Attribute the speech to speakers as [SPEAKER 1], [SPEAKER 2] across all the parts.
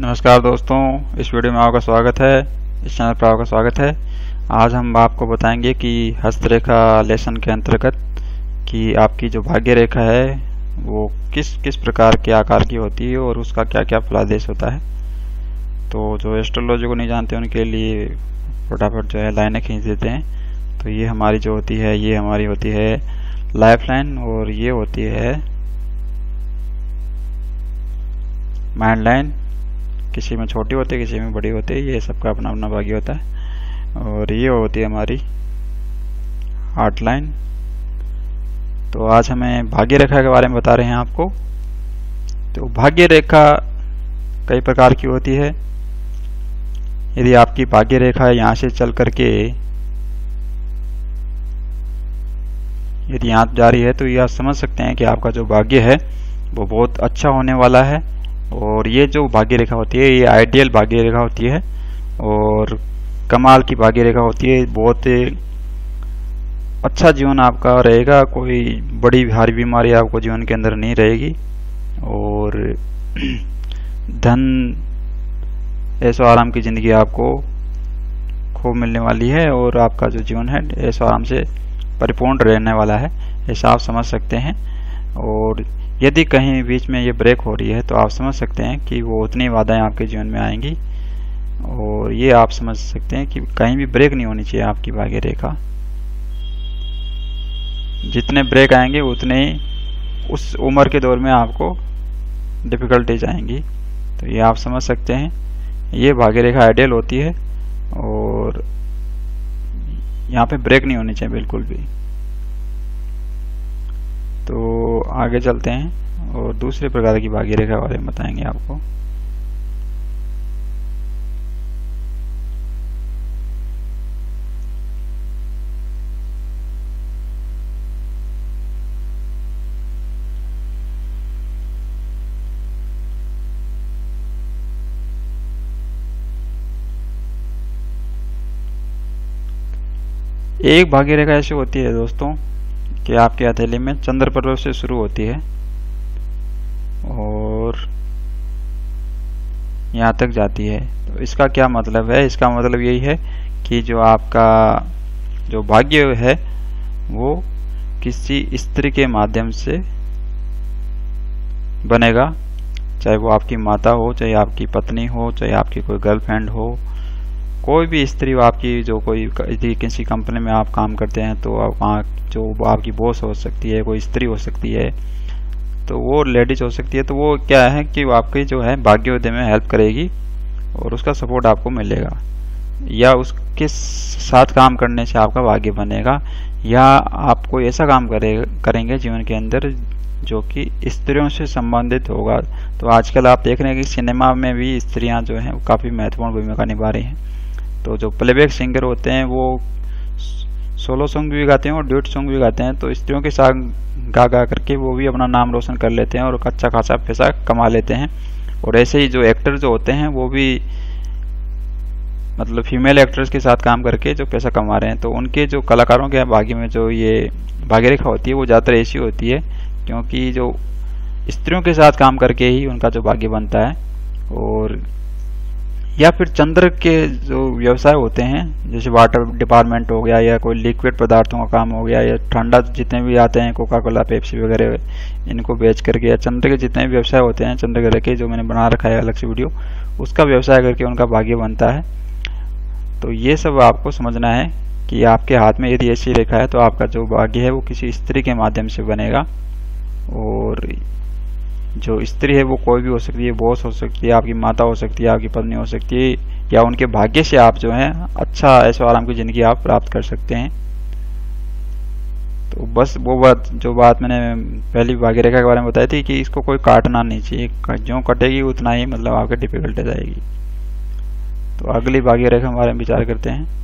[SPEAKER 1] नमस्कार दोस्तों, इस वीडियो में आपका स्वागत है। इस चैनल पर आपका स्वागत है। आज हम आपको बताएंगे कि हस्तरेखा लेसन के अंतर्गत कि आपकी जो भाग्य रेखा है वो किस किस प्रकार के आकार की होती है और उसका क्या क्या फलादेश होता है। तो जो एस्ट्रोलॉजी को नहीं जानते उनके लिए फटाफट जो है लाइनें खींच देते हैं। तो ये हमारी जो होती है, ये हमारी होती है लाइफ लाइन और ये होती है माइंड लाइन। किसी में छोटी होती है, किसी में बड़ी होती है, ये सबका अपना अपना भाग्य होता है। और ये होती है हमारी हार्ट लाइन। तो आज हमें भाग्य रेखा के बारे में बता रहे हैं आपको। तो भाग्य रेखा कई प्रकार की होती है। यदि आपकी भाग्य रेखा यहाँ से चल करके यदि यहाँ जा रही है तो ये आप समझ सकते हैं कि आपका जो भाग्य है वो बहुत अच्छा होने वाला है। और ये जो भाग्य रेखा होती है ये आइडियल भाग्य रेखा होती है और कमाल की भाग्य रेखा होती है। बहुत अच्छा जीवन आपका रहेगा, कोई बड़ी भारी बीमारी आपको जीवन के अंदर नहीं रहेगी और धन ऐशो आराम की जिंदगी आपको खूब मिलने वाली है और आपका जो जीवन है ऐशो आराम से परिपूर्ण रहने वाला है, ऐसा आप समझ सकते हैं। और यदि कहीं बीच में ये ब्रेक हो रही है तो आप समझ सकते हैं कि वो उतनी बाधाएं आपके जीवन में आएंगी और ये आप समझ सकते हैं कि कहीं भी ब्रेक नहीं होनी चाहिए आपकी भाग्य रेखा। जितने ब्रेक आएंगे उतने ही उस उम्र के दौर में आपको डिफिकल्टीज आएंगी। तो ये आप समझ सकते हैं, ये भाग्य रेखा आइडियल होती है और यहाँ पे ब्रेक नहीं होनी चाहिए बिल्कुल भी। तो आगे चलते हैं और दूसरे प्रकार की भाग्य रेखा बारे में बताएंगे आपको। एक भाग्य रेखा ऐसी होती है दोस्तों कि आपके हथेली में चंद्र पर्वत से शुरू होती है और यहाँ तक जाती है। तो इसका क्या मतलब है? इसका मतलब यही है कि जो आपका जो भाग्य है वो किसी स्त्री के माध्यम से बनेगा, चाहे वो आपकी माता हो, चाहे आपकी पत्नी हो, चाहे आपकी कोई गर्लफ्रेंड हो, कोई भी स्त्री आपकी जो कोई किसी कंपनी में आप काम करते हैं तो वहाँ जो आपकी बॉस हो सकती है, कोई स्त्री हो सकती है, तो वो लेडीज हो सकती है। तो वो क्या है कि वो आपकी जो है भाग्योदय में हेल्प करेगी और उसका सपोर्ट आपको मिलेगा, या उसके साथ काम करने से आपका भाग्य बनेगा, या आप कोई ऐसा काम करेंगे जीवन के अंदर जो कि स्त्रियों से संबंधित होगा। तो आजकल आप देख रहे हैं कि सिनेमा में भी स्त्रियां जो हैं काफ़ी महत्वपूर्ण भूमिका निभा रही हैं। तो जो प्लेबैक सिंगर होते हैं वो सोलो सॉन्ग भी गाते हैं और ड्यूट सॉन्ग भी गाते हैं। तो स्त्रियों के साथ गा करके वो भी अपना नाम रोशन कर लेते हैं और अच्छा खासा पैसा कमा लेते हैं। और ऐसे ही जो एक्टर जो होते हैं वो भी मतलब फीमेल एक्टर्स के साथ काम करके जो पैसा कमा रहे हैं। तो उनके जो कलाकारों के भाग्य में जो ये भाग्य रेखा होती है वो ज़्यादातर ऐसी होती है क्योंकि जो स्त्रियों के साथ काम करके ही उनका जो भाग्य बनता है। और या फिर चंद्र के जो व्यवसाय होते हैं जैसे वाटर डिपार्टमेंट हो गया, या कोई लिक्विड पदार्थों का काम हो गया, या ठंडा जितने भी आते हैं कोका कोला पेप्सी वगैरह, इनको बेच करके, या चंद्र के जितने भी व्यवसाय होते हैं चंद्र ग्रह के, जो मैंने बना रखा है अलग से वीडियो, उसका व्यवसाय करके उनका भाग्य बनता है। तो ये सब आपको समझना है कि आपके हाथ में यदि ऐसी रेखा है तो आपका जो भाग्य है वो किसी स्त्री के माध्यम से बनेगा। और जो स्त्री है वो कोई भी हो सकती है, बॉस हो सकती है, आपकी माता हो सकती है, आपकी पत्नी हो सकती है, या उनके भाग्य से आप जो है अच्छा ऐशो आराम की जिंदगी आप प्राप्त कर सकते हैं। तो बस वो बात मैंने पहली भाग्य रेखा के बारे में बताई थी कि इसको कोई काटना नहीं चाहिए, जो कटेगी उतना ही मतलब आपके डिफिकल्टीज आएगी। तो अगली भाग्य रेखा के बारे में विचार करते हैं।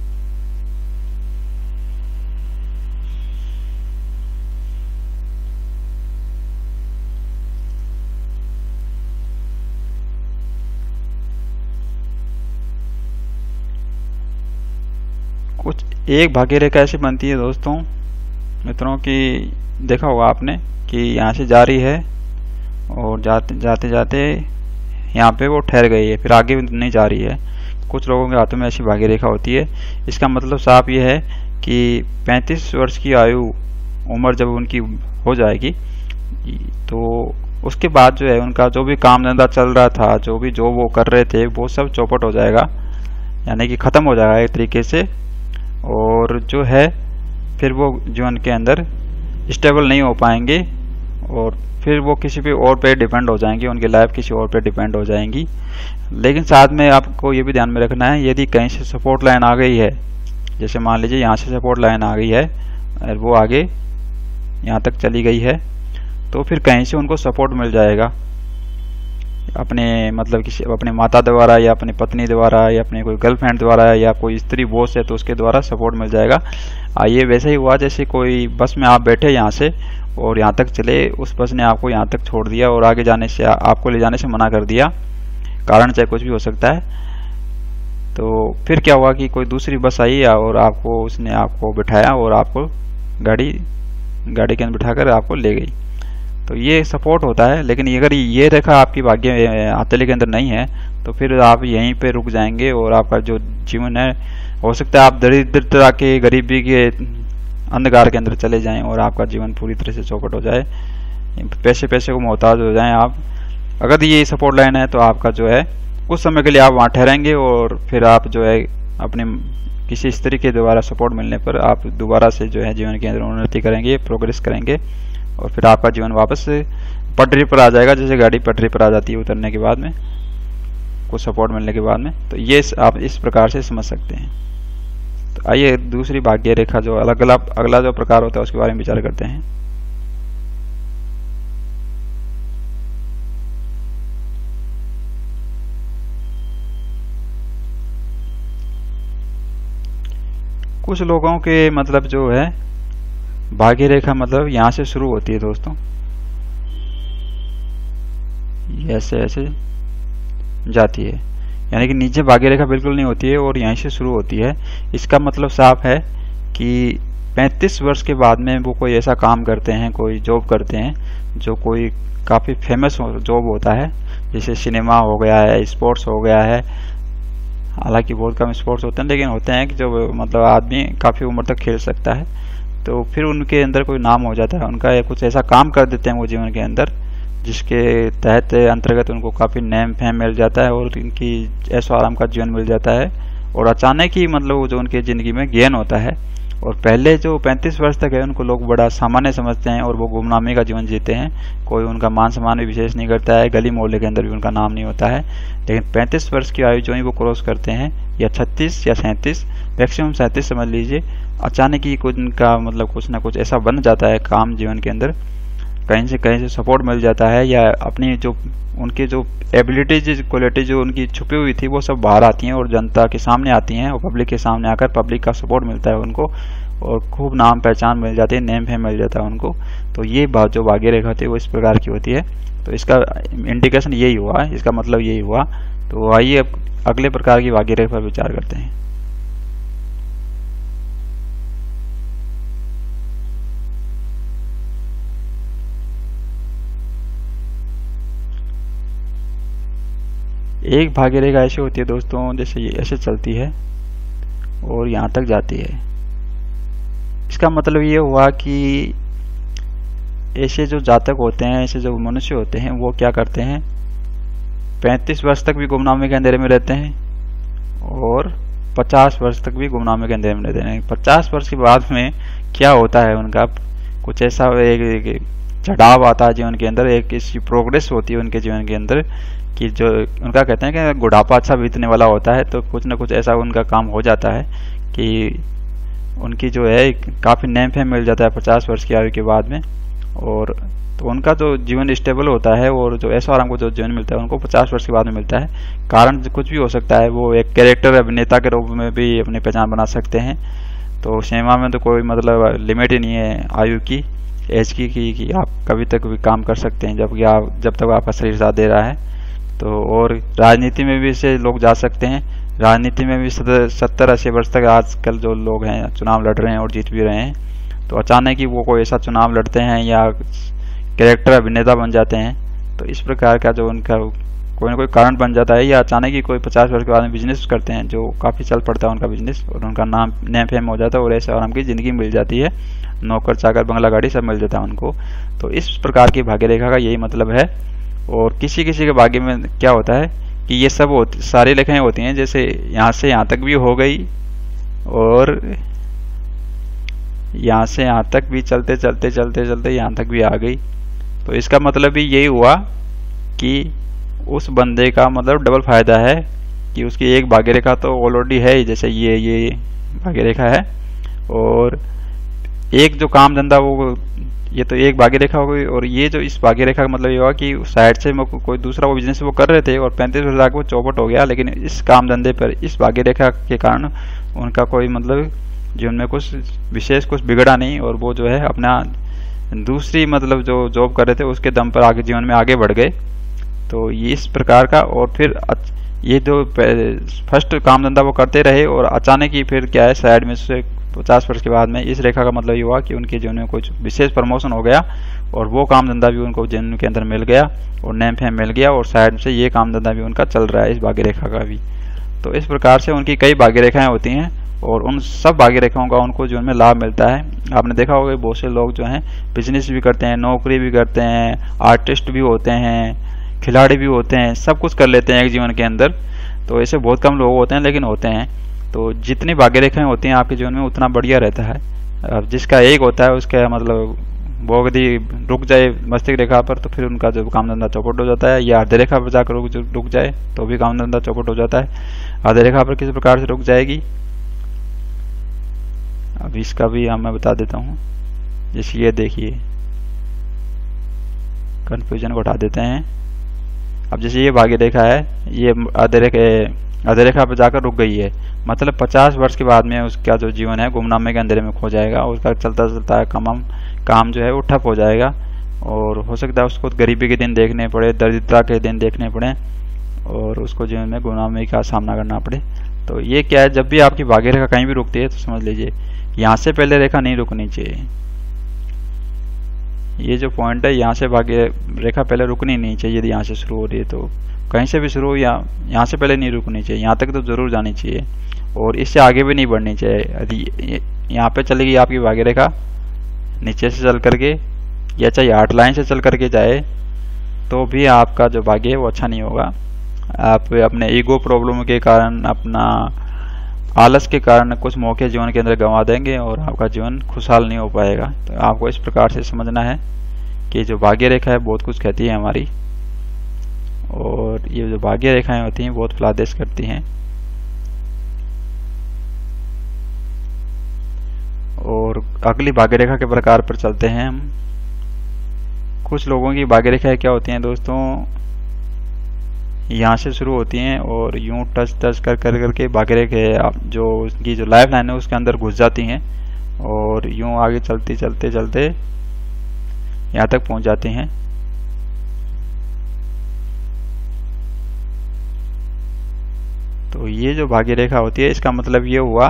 [SPEAKER 1] कुछ एक भाग्य रेखा ऐसी बनती है दोस्तों मित्रों की देखा होगा आपने कि यहाँ से जा रही है और जाते जाते यहाँ पे वो ठहर गई है, फिर आगे नहीं जा रही है। कुछ लोगों के हाथों में ऐसी भाग्य रेखा होती है। इसका मतलब साफ ये है कि 35 वर्ष की आयु उम्र जब उनकी हो जाएगी तो उसके बाद जो है उनका जो भी काम धंधा चल रहा था, जो भी जो वो कर रहे थे, वो सब चौपट हो जाएगा, यानी कि ख़त्म हो जाएगा एक तरीके से। और जो है फिर वो जीवन के अंदर स्टेबल नहीं हो पाएंगे और फिर वो किसी पे और पे डिपेंड हो जाएंगे, उनकी लाइफ किसी और पे डिपेंड हो जाएंगी। लेकिन साथ में आपको ये भी ध्यान में रखना है, यदि कहीं से सपोर्ट लाइन आ गई है, जैसे मान लीजिए यहाँ से सपोर्ट लाइन आ गई है और वो आगे यहाँ तक चली गई है, तो फिर कहीं से उनको सपोर्ट मिल जाएगा, अपने मतलब किसी अपने माता द्वारा या अपनी पत्नी द्वारा या अपने कोई गर्लफ्रेंड द्वारा या कोई स्त्री बॉस है तो उसके द्वारा सपोर्ट मिल जाएगा। ये वैसे ही हुआ जैसे कोई बस में आप बैठे यहाँ से और यहाँ तक चले, उस बस ने आपको यहाँ तक छोड़ दिया और आगे जाने से आपको ले जाने से मना कर दिया, कारण चाहे कुछ भी हो सकता है। तो फिर क्या हुआ कि कोई दूसरी बस आई और आपको उसने आपको बिठाया और आपको गाड़ी के अंदर बिठाकर आपको ले गई। तो ये सपोर्ट होता है। लेकिन अगर ये रेखा आपकी भाग्य हथेली के अंदर नहीं है तो फिर आप यहीं पे रुक जाएंगे और आपका जो जीवन है, हो सकता है आप दरिद्रता के, गरीबी के अंधकार के अंदर चले जाएं और आपका जीवन पूरी तरह से चौपट हो जाए, पैसे को मोहताज हो जाएं आप। अगर ये सपोर्ट लाइन है तो आपका जो है कुछ समय के लिए आप वहाँ ठहरेंगे और फिर आप जो है अपने किसी स्त्री के द्वारा सपोर्ट मिलने पर आप दोबारा से जो है जीवन के अंदर उन्नति करेंगे, प्रोग्रेस करेंगे और फिर आपका जीवन वापस पटरी पर आ जाएगा, जैसे गाड़ी पटरी पर आ जाती है उतरने के बाद में, कुछ सपोर्ट मिलने के बाद में। तो ये आप इस प्रकार से समझ सकते हैं। तो आइए दूसरी भाग्य रेखा जो अगला जो प्रकार होता है उसके बारे में विचार करते हैं। कुछ लोगों के मतलब जो है भाग्य रेखा मतलब यहाँ से शुरू होती है दोस्तों, ये ऐसे जाती है, यानी कि नीचे भाग्य रेखा बिल्कुल नहीं होती है और यहीं से शुरू होती है। इसका मतलब साफ है कि 35 वर्ष के बाद में वो कोई ऐसा काम करते हैं, कोई जॉब करते हैं जो कोई काफ़ी फेमस जॉब होता है, जैसे सिनेमा हो गया है, स्पोर्ट्स हो गया है। हालांकि बहुत कम स्पोर्ट्स होते हैं लेकिन होते हैं कि जो मतलब आदमी काफ़ी उम्र तक खेल सकता है, तो फिर उनके अंदर कोई नाम हो जाता है उनका, या कुछ ऐसा काम कर देते हैं वो जीवन के अंदर जिसके तहत अंतर्गत उनको काफ़ी नेम फेम मिल जाता है और इनकी ऐशो आराम का जीवन मिल जाता है और अचानक ही मतलब जो उनकी ज़िंदगी में गेन होता है। और पहले जो 35 वर्ष तक है उनको लोग बड़ा सामान्य समझते हैं और वो गुमनामी का जीवन जीते हैं, कोई उनका मान सम्मान भी विशेष नहीं करता है, गली मोहल्ले के अंदर भी उनका नाम नहीं होता है। लेकिन 35 वर्ष की आयु जो ही वो क्रॉस करते हैं, या 36 या 37, मैक्सिमम 37 समझ लीजिए, अचानक ही कुछ उनका मतलब कुछ ना कुछ ऐसा बन जाता है काम जीवन के अंदर, कहीं से सपोर्ट मिल जाता है, या अपनी जो उनकी जो एबिलिटीज क्वालिटी जो उनकी छुपी हुई थी वो सब बाहर आती हैं और जनता के सामने आती हैं और पब्लिक के सामने आकर पब्लिक का सपोर्ट मिलता है उनको और खूब नाम पहचान मिल जाती है, नेम फेम मिल जाता है उनको। तो ये बात जो भाग्य रेखा होती है वो इस प्रकार की होती है। तो इसका इंडिकेशन यही हुआ, इसका मतलब यही हुआ। तो आइए अब अगले प्रकार की भाग्य रेखा पर विचार करते हैं। एक भाग्य रेखा ऐसी होती है दोस्तों, जैसे ये ऐसे चलती है और यहाँ तक जाती है। इसका मतलब ये हुआ कि ऐसे जो जातक होते हैं, ऐसे जो मनुष्य होते हैं, वो क्या करते हैं, 35 वर्ष तक भी गुमनामी के अंधेरे में रहते हैं और 50 वर्ष तक भी गुमनामी के अंधेरे में रहते हैं। 50 वर्ष के बाद में क्या होता है, उनका कुछ ऐसा एक चढ़ाव आता है जीवन के अंदर, एक इसकी प्रोग्रेस होती है उनके जीवन के अंदर कि जो उनका कहते हैं कि बुढ़ापा अच्छा बीतने वाला होता है, तो कुछ ना कुछ ऐसा उनका काम हो जाता है कि उनकी जो है काफ़ी नेम फेम मिल जाता है 50 वर्ष की आयु के बाद में। और तो उनका जो जीवन स्टेबल होता है और जो ऐसा आराम को जो जीवन मिलता है उनको 50 वर्ष के बाद में मिलता है। कारण कुछ भी हो सकता है, वो एक कैरेक्टर अभिनेता के रूप में भी अपनी पहचान बना सकते हैं। तो सिनेमा में तो कोई मतलब लिमिट ही नहीं है आयु की, एज की कि आप कभी तक भी काम कर सकते हैं जब तक आपका शरीर साथ दे रहा है। तो और राजनीति में भी इसे लोग जा सकते हैं, राजनीति में भी 70-80 वर्ष तक आजकल जो लोग हैं चुनाव लड़ रहे हैं और जीत भी रहे हैं। तो अचानक ही वो कोई ऐसा चुनाव लड़ते हैं या कैरेक्टर अभिनेता बन जाते हैं। तो इस प्रकार का जो उनका कोई ना कोई कारण बन जाता है, या अचानक ही कोई 50 वर्ष के बाद में बिजनेस करते हैं जो काफ़ी चल पड़ता है उनका बिजनेस, और उनका नाम नेम फेम हो जाता है और ऐसे आराम की ज़िंदगी मिल जाती है, नौकर चाकर बंगला गाड़ी सब मिल जाता है उनको। तो इस प्रकार की भाग्य रेखा का यही मतलब है। और किसी किसी के भाग्य में क्या होता है कि ये सब सारी रेखाएं होती हैं, जैसे यहाँ से यहाँ तक भी हो गई और यहाँ से यहाँ तक भी चलते चलते चलते चलते यहाँ तक भी आ गई। तो इसका मतलब भी यही हुआ कि उस बंदे का मतलब डबल फायदा है कि उसकी एक भाग्य रेखा तो ऑलरेडी है ही, जैसे ये भाग्य रेखा है, और एक जो काम धंधा वो ये तो एक भाग्य रेखा हो गई, और ये जो इस भाग्य रेखा का मतलब ये हुआ कि साइड से कोई दूसरा वो बिजनेस वो कर रहे थे और 35 वर्ष तक वो चौपट हो गया, लेकिन इस काम धंधे पर इस भाग्य रेखा के कारण उनका कोई मतलब जीवन में कुछ विशेष कुछ बिगड़ा नहीं, और वो जो है अपना दूसरी मतलब जो जॉब कर रहे थे उसके दम पर आगे जीवन में आगे बढ़ गए। तो ये इस प्रकार का, और फिर ये जो फर्स्ट काम धंधा वो करते रहे और अचानक ही फिर क्या है साइड में से 50 वर्ष के बाद में इस रेखा का मतलब ये हुआ कि उनके जीवन में कुछ विशेष प्रमोशन हो गया और वो काम धंधा भी उनको जीवन के अंदर मिल गया और नेम फेम मिल गया, और साइड से ये काम धंधा भी उनका चल रहा है इस भाग्य रेखा का भी। तो इस प्रकार से उनकी कई भाग्य रेखाएं होती हैं और उन सब भाग्य रेखाओं का उनको जीवन में लाभ मिलता है। आपने देखा होगा बहुत से लोग जो हैं बिजनेस भी करते हैं, नौकरी भी करते हैं, आर्टिस्ट भी होते हैं, खिलाड़ी भी होते हैं, सब कुछ कर लेते हैं एक जीवन के अंदर। तो ऐसे बहुत कम लोग होते हैं लेकिन होते हैं। तो जितनी भाग्य रेखाएं होती हैं आपके जीवन में उतना बढ़िया रहता है। अब जिसका एक होता है उसका मतलब वो यदि रुक जाए मस्तिष्क रेखा पर तो फिर उनका जो काम धंधा चौपट हो जाता है, या हृदय रेखा पर जाकर रुक जाए तो भी काम धंधा चौपट हो जाता है। हृदय रेखा पर किस प्रकार से रुक जाएगी अब इसका भी मैं बता देता हूँ। जैसे ये देखिए, कंफ्यूजन को उठा देते हैं। अब जैसे ये भाग्य रेखा है, ये हृदय रेखा पर जाकर रुक गई है, मतलब 50 वर्ष के बाद में उसका जो जीवन है गुमनामे के अंधेरे में खो जाएगा। उसका चलता चलता काम जो है वो ठप हो जाएगा, और हो सकता है उसको गरीबी के दिन देखने पड़े, दरिद्रता के दिन देखने पड़े, और उसको जीवन में गुमनामी का सामना करना पड़े। तो ये क्या है, जब भी आपकी भाग्य रेखा कहीं भी रुकती है तो समझ लीजिए यहाँ से पहले रेखा नहीं रुकनी चाहिए। ये जो पॉइंट है यहाँ से भाग्य रेखा पहले रुकनी नहीं चाहिए। यदि यहाँ से शुरू हो रही है तो कहीं से भी शुरू या यहाँ से पहले नहीं रुकनी चाहिए, यहाँ तक तो जरूर जानी चाहिए और इससे आगे भी नहीं बढ़नी चाहिए। यदि यहाँ पे चलेगी आपकी भाग्य रेखा नीचे से चल करके या चाहे 8 लाइन से चल करके जाए तो भी आपका जो भाग्य है वो अच्छा नहीं होगा। आप अपने ईगो प्रॉब्लम के कारण, अपना आलस के कारण कुछ मौके जीवन के अंदर गंवा देंगे और आपका जीवन खुशहाल नहीं हो पाएगा। तो आपको इस प्रकार से समझना है कि जो भाग्य रेखा है बहुत कुछ कहती है हमारी, और ये जो भाग्य रेखाएं होती हैं बहुत फलादेश करती हैं। और अगली भाग्य रेखा के प्रकार पर चलते हैं हम। कुछ लोगों की भाग्य रेखाएं क्या होती हैं दोस्तों, यहाँ से शुरू होती हैं और यूं टच टच कर करके भाग्य रेखा जो उनकी जो लाइफ लाइन है उसके अंदर घुस जाती हैं और यूं आगे चलते चलते चलते यहाँ तक पहुँच जाती हैं। तो ये जो भाग्य रेखा होती है इसका मतलब ये हुआ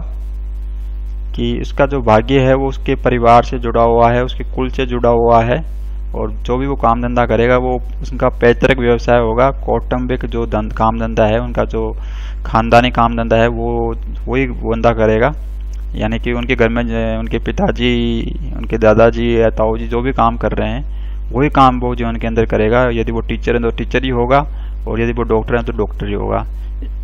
[SPEAKER 1] कि उसका जो भाग्य है वो उसके परिवार से जुड़ा हुआ है, उसके कुल से जुड़ा हुआ है, और जो भी वो काम धंधा करेगा वो उसका पैतृक व्यवसाय होगा। कौटुंबिक जो काम धंधा है, उनका जो खानदानी काम धंधा है वो वही बंदा करेगा। यानी कि उनके घर में उनके पिताजी, उनके दादाजी या ताऊजी जो भी काम कर रहे हैं वही काम वो जीवन के अंदर करेगा। यदि वो टीचर है तो टीचर ही होगा, और यदि वो डॉक्टर है तो डॉक्टर ही होगा।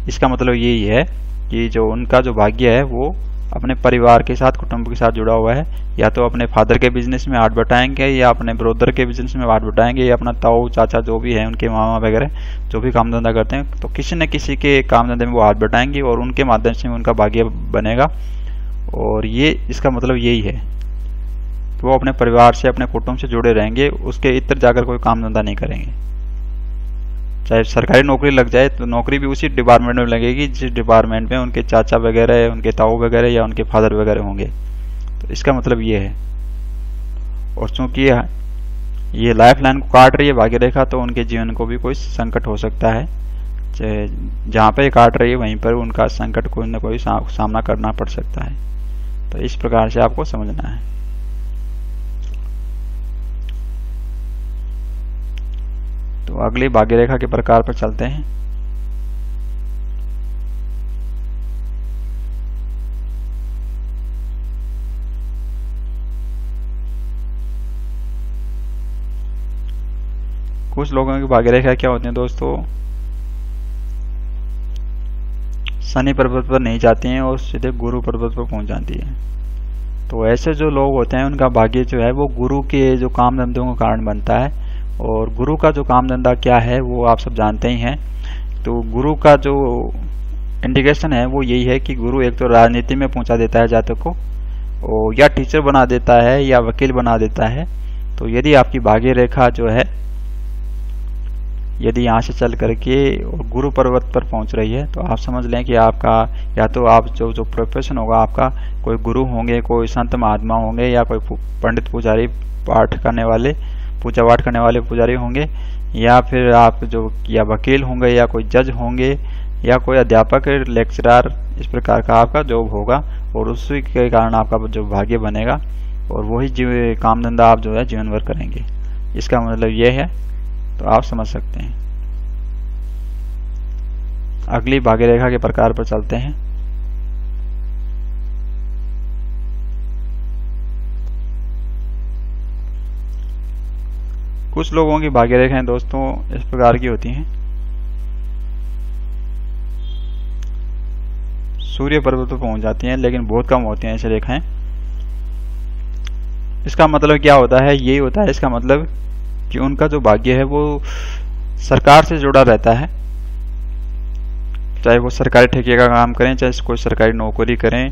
[SPEAKER 1] इसका मतलब यही है कि जो उनका जो भाग्य है वो अपने परिवार के साथ, कुटुंब के साथ जुड़ा हुआ है। या तो अपने फादर के बिजनेस में हाथ बटाएंगे, या अपने ब्रदर के बिजनेस में हाथ बटाएंगे, या अपना ताऊ चाचा जो भी है, उनके मामा वगैरह जो भी काम धंधा करते हैं, तो किसी न किसी के काम धंधे में वो हाथ बटाएंगे और उनके माध्यम से उनका भाग्य बनेगा। और ये इसका मतलब यही है कि वो अपने परिवार से, अपने कुटुंब से जुड़े रहेंगे, उसके इतर जाकर कोई काम धंधा नहीं करेंगे। चाहे सरकारी नौकरी लग जाए तो नौकरी भी उसी डिपार्टमेंट में लगेगी जिस डिपार्टमेंट में उनके चाचा वगैरह, उनके ताऊ वगैरह या उनके फादर वगैरह होंगे। तो इसका मतलब ये है। और चूंकि ये लाइफ लाइन को काट रही है भाग्य रेखा, तो उनके जीवन को भी कोई संकट हो सकता है। चाहे जहाँ पे काट रही है वहीं पर उनका संकट कोई न कोई सामना करना पड़ सकता है। तो इस प्रकार से आपको समझना है। तो अगली भाग्य रेखा के प्रकार पर चलते हैं। कुछ लोगों की भाग्य रेखा क्या होती है दोस्तों, शनि पर्वत पर नहीं जाती हैं और सीधे गुरु पर्वत पर पहुंच जाती है। तो ऐसे जो लोग होते हैं उनका भाग्य जो है वो गुरु के जो काम धंधों के कारण बनता है। और गुरु का जो काम धंधा क्या है वो आप सब जानते ही हैं। तो गुरु का जो इंडिकेशन है वो यही है कि गुरु एक तो राजनीति में पहुंचा देता है जातक को, और या टीचर बना देता है या वकील बना देता है। तो यदि आपकी भाग्य रेखा जो है यदि यहाँ से चल करके गुरु पर्वत पर पहुंच रही है तो आप समझ लें कि आपका या तो आप जो प्रोफेशन होगा आपका, कोई गुरु होंगे, कोई संत महात्मा होंगे, या कोई पंडित पुजारी पाठ करने वाले पूजा पाठ करने वाले पुजारी होंगे, या फिर आप जो या वकील होंगे, या कोई जज होंगे, या कोई अध्यापक लेक्चरर, इस प्रकार का आपका जॉब होगा। और उसी के कारण आपका जो भाग्य बनेगा और वही काम धंधा आप जो है जीवन भर करेंगे। इसका मतलब ये है, तो आप समझ सकते हैं। अगली भाग्य रेखा के प्रकार पर चलते हैं। कुछ लोगों की भाग्य रेखाएं दोस्तों इस प्रकार की होती हैं। सूर्य पर्वत पर पहुंच जाती हैं, लेकिन बहुत कम होती हैं ऐसी रेखाएं। इसका मतलब क्या होता है, यही होता है इसका मतलब कि उनका जो भाग्य है वो सरकार से जुड़ा रहता है। चाहे वो सरकारी ठेके का काम करें, चाहे कोई सरकारी नौकरी करें,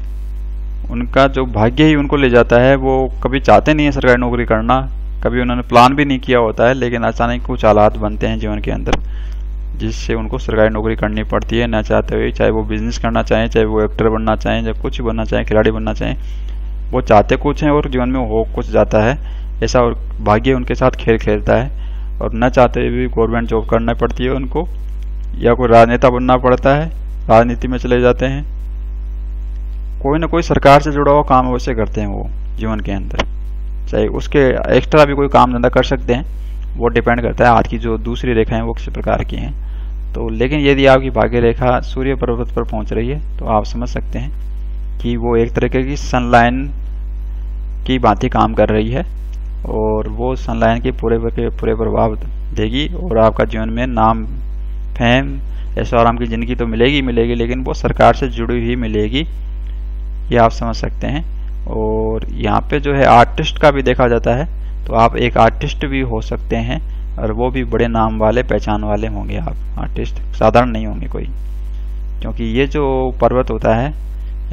[SPEAKER 1] उनका जो भाग्य ही उनको ले जाता है। वो कभी चाहते नहीं है सरकारी नौकरी करना, कभी उन्होंने प्लान भी नहीं किया होता है, लेकिन अचानक कुछ हालात बनते हैं जीवन के अंदर जिससे उनको सरकारी नौकरी करनी पड़ती है न चाहते हुए। चाहे वो बिजनेस करना चाहें, चाहे वो एक्टर बनना चाहें, चाहे कुछ बनना चाहें, खिलाड़ी बनना चाहें, वो चाहते कुछ हैं और जीवन में हो कुछ जाता है ऐसा, और भाग्य उनके साथ खेल खेलता है। और न चाहते हुए भी गवर्नमेंट जॉब करना पड़ती है उनको, या कोई राजनेता बनना पड़ता है, राजनीति में चले जाते हैं। कोई ना कोई सरकार से जुड़ा हुआ काम अवश्य करते हैं वो जीवन के अंदर, चाहे उसके एक्स्ट्रा भी कोई काम धंधा कर सकते हैं, वो डिपेंड करता है आज की जो दूसरी रेखा है वो किस प्रकार की हैं। तो लेकिन यदि आपकी भाग्य रेखा सूर्य पर्वत पर पहुंच रही है तो आप समझ सकते हैं कि वो एक तरीके की सनलाइन की भांति काम कर रही है, और वो सनलाइन के पूरे प्रभाव देगी। और आपका जीवन में नाम, फेम, ऐशो आराम की जिंदगी तो मिलेगी मिलेगी, लेकिन वो सरकार से जुड़ी हुई मिलेगी, ये आप समझ सकते हैं। और यहाँ पे जो है आर्टिस्ट का भी देखा जाता है, तो आप एक आर्टिस्ट भी हो सकते हैं, और वो भी बड़े नाम वाले पहचान वाले होंगे। आप आर्टिस्ट साधारण नहीं होंगे कोई, क्योंकि ये जो पर्वत होता है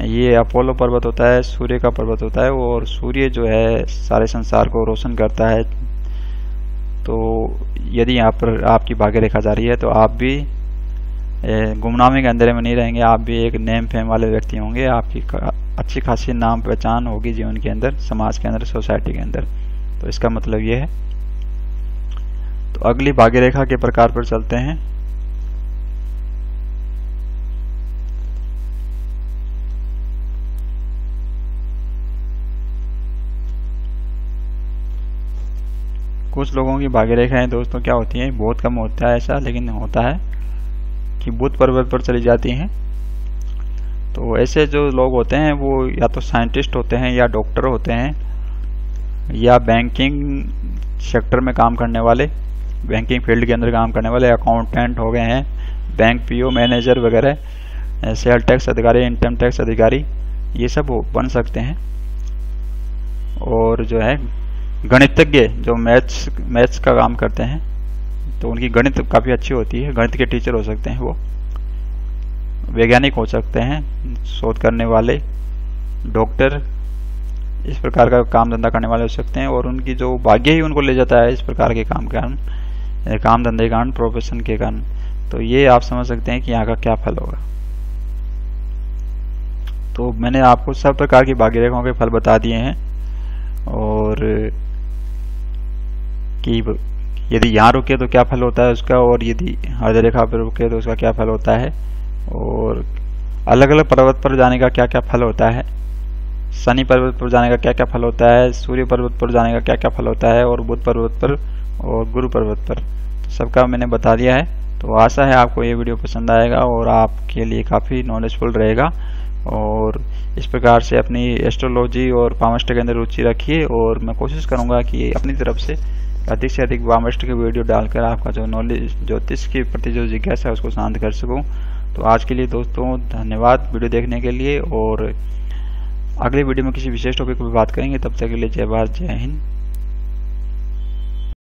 [SPEAKER 1] ये अपोलो पर्वत होता है, सूर्य का पर्वत होता है, और सूर्य जो है सारे संसार को रोशन करता है। तो यदि यहाँ पर आपकी भाग्य रेखा जा रही है तो आप भी गुमनामी के अंधेरे में नहीं रहेंगे, आप भी एक नेम फेम वाले व्यक्ति होंगे। आपकी अच्छी खासी नाम पहचान होगी जीवन के अंदर, समाज के अंदर, सोसाइटी के अंदर। तो इसका मतलब ये है। तो अगली भाग्य रेखा के प्रकार पर चलते हैं। कुछ लोगों की भाग्य रेखाएं दोस्तों क्या होती हैं, बहुत कम होता है ऐसा, लेकिन होता है कि बुध पर्वत पर चली जाती हैं। तो ऐसे जो लोग होते हैं वो या तो साइंटिस्ट होते हैं, या डॉक्टर होते हैं, या बैंकिंग सेक्टर में काम करने वाले, बैंकिंग फील्ड के अंदर काम करने वाले, अकाउंटेंट हो गए हैं, बैंक पीओ, मैनेजर वगैरह, सेल टैक्स अधिकारी, इनकम टैक्स अधिकारी, ये सब बन सकते हैं। और जो है गणितज्ञ जो मैथ्स का काम करते हैं, तो उनकी गणित काफ़ी अच्छी होती है, गणित के टीचर हो सकते हैं वो। वैज्ञानिक हो सकते हैं, शोध करने वाले, डॉक्टर, इस प्रकार का काम धंधा करने वाले हो सकते हैं। और उनकी जो भाग्य ही उनको ले जाता है इस प्रकार के काम के कारण, काम धंधे के कारण, प्रोफेशन के कारण। तो ये आप समझ सकते हैं कि यहाँ का क्या फल होगा। तो मैंने आपको सब प्रकार की भाग्य रेखाओं के फल बता दिए हैं, और कि यदि यहाँ रुके तो क्या फल होता है उसका, और यदि हृदय रेखा पर रुके तो उसका क्या फल होता है, और अलग अलग पर्वत पर जाने का क्या क्या फल होता है, शनि पर्वत पर जाने का क्या क्या फल होता है, सूर्य पर्वत पर जाने का क्या क्या फल होता है, और बुध पर्वत पर और गुरु पर्वत पर। तो सबका मैंने बता दिया है। तो आशा है आपको ये वीडियो पसंद आएगा और आपके लिए काफ़ी नॉलेजफुल रहेगा। और इस प्रकार से अपनी एस्ट्रोलॉजी और वामस्टर के अंदर रुचि रखिए, और मैं कोशिश करूंगा कि अपनी तरफ से अधिक वामस्टर की वीडियो डालकर आपका जो नॉलेज ज्योतिष के प्रति जो जिज्ञासा है उसको शांत कर सकूं। तो आज के लिए दोस्तों धन्यवाद वीडियो देखने के लिए, और अगले वीडियो में किसी विशेष टॉपिक पर बात करेंगे। तब तक के लिए जय भारत, जय हिंद।